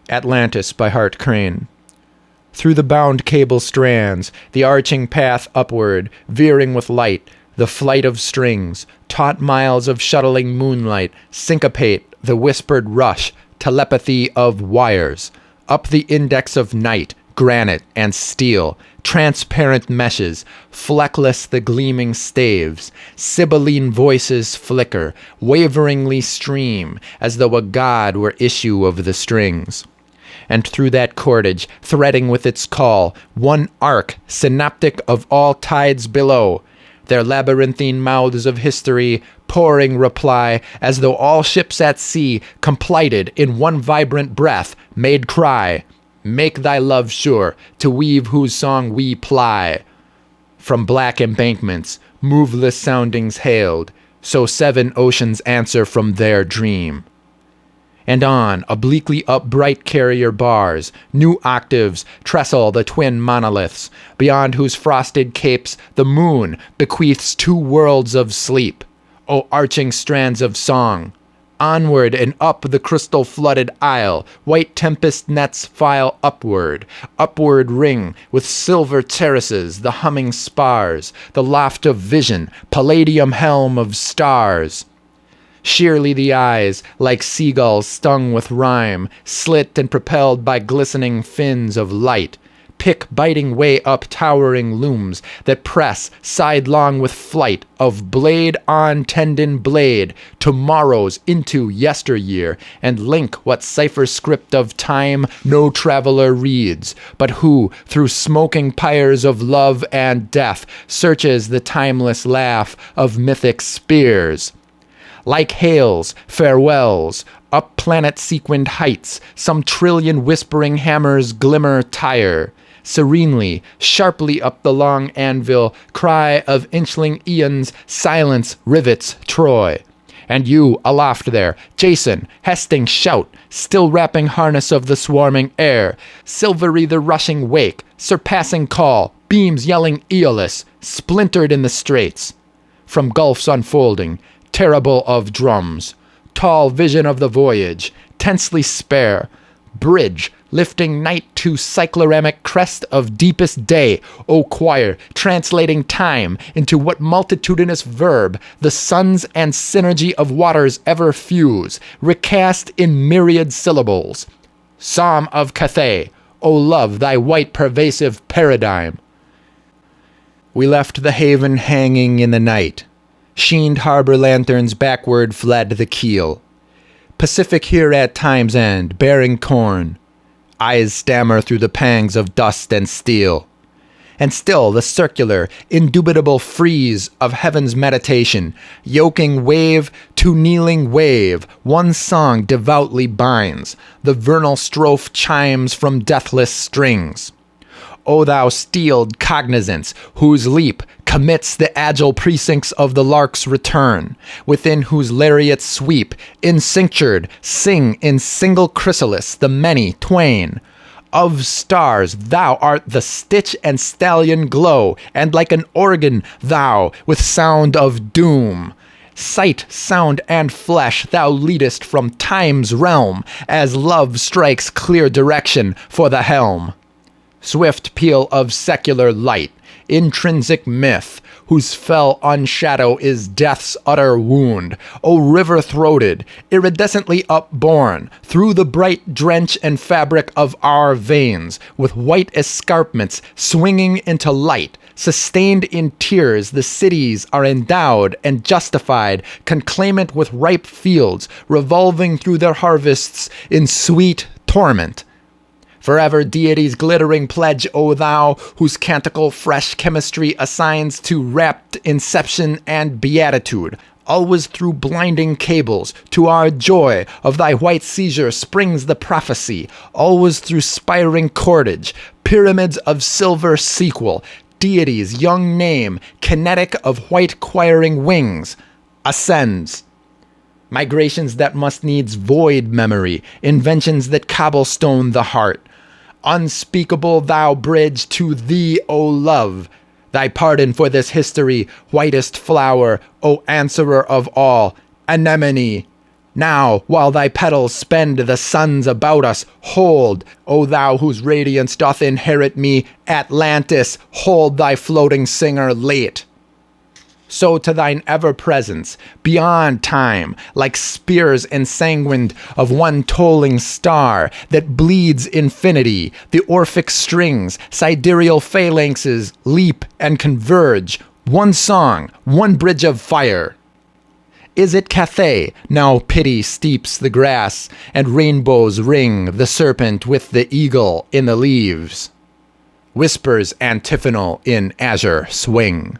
Atlantis by Hart Crane. Through the bound cable strands, the arching path upward, veering with light, the flight of strings, taut miles of shuttling moonlight, syncopate the whispered rush, telepathy of wires, up the index of night, granite and steel, transparent meshes, fleckless the gleaming staves, sibylline voices flicker, waveringly stream, as though a god were issue of the strings. And through that cordage, threading with its call, one arc, synaptic of all tides below, their labyrinthine mouths of history pouring reply, as though all ships at sea, completed in one vibrant breath, made cry, "Make thy love sure, to weave whose song we ply." From black embankments, moveless soundings hailed, so seven oceans answer from their dream. And on, obliquely up bright carrier bars, new octaves trestle the twin monoliths, beyond whose frosted capes the moon bequeaths two worlds of sleep. O arching strands of song! Onward and up the crystal-flooded aisle, white tempest nets file upward, upward ring with silver terraces the humming spars, the loft of vision, palladium helm of stars. Sheerly the eyes, like seagulls stung with rhyme, slit and propelled by glistening fins of light, pick biting way up towering looms that press sidelong with flight of blade on tendon blade tomorrows into yesteryear, and link what cipher script of time no traveler reads, but who through smoking pyres of love and death searches the timeless laugh of mythic spears. Like hails, farewells, up planet-sequined heights, some trillion whispering hammers glimmer tire. Serenely, sharply up the long anvil, cry of inchling eons, silence rivets Troy. And you, aloft there, Jason, Hesting shout, still wrapping harness of the swarming air, silvery the rushing wake, surpassing call, beams yelling Aeolus, splintered in the straits. From gulfs unfolding, terrible of drums, tall vision of the voyage, tensely spare, bridge, lifting night to cycloramic crest of deepest day, O choir, translating time into what multitudinous verb the suns and synergy of waters ever fuse, recast in myriad syllables. Psalm of Cathay, O love, thy white pervasive paradigm. We left the haven hanging in the night. Sheened harbor lanterns backward fled the keel. Pacific here at time's end, bearing corn. Eyes stammer through the pangs of dust and steel. And still the circular, indubitable frieze of heaven's meditation, yoking wave to kneeling wave, one song devoutly binds, the vernal strophe chimes from deathless strings. O thou steeled cognizance, whose leap commits the agile precincts of the lark's return, within whose lariats sweep, encinctured, sing in single chrysalis the many twain. Of stars thou art the stitch and stallion glow, and like an organ thou, with sound of doom. Sight, sound, and flesh thou leadest from time's realm, as love strikes clear direction for the helm. Swift peal of secular light, intrinsic myth, whose fell unshadow is death's utter wound, O river-throated, iridescently upborne, through the bright drench and fabric of our veins, with white escarpments swinging into light, sustained in tears the cities are endowed and justified, conclaimant with ripe fields, revolving through their harvests in sweet torment. Forever deity's glittering pledge, O thou, whose canticle fresh chemistry assigns to rapt inception and beatitude, always through blinding cables, to our joy of thy white seizure springs the prophecy, always through spiring cordage, pyramids of silver sequel, deity's young name, kinetic of white choiring wings, ascends. Migrations that must needs void memory, inventions that cobblestone the heart. Unspeakable thou bridge to thee, O love, thy pardon for this history, whitest flower, O answerer of all, anemone, Now, while thy petals spend the suns about us, hold, O thou whose radiance doth inherit me, Atlantis, hold thy floating singer late. So to thine ever-presence, beyond time, like spears ensanguined of one tolling star that bleeds infinity, the Orphic strings, sidereal phalanxes leap and converge, one song, one bridge of fire. Is it Cathay? Now pity steeps the grass, and rainbows ring the serpent with the eagle in the leaves. Whispers antiphonal in azure swing.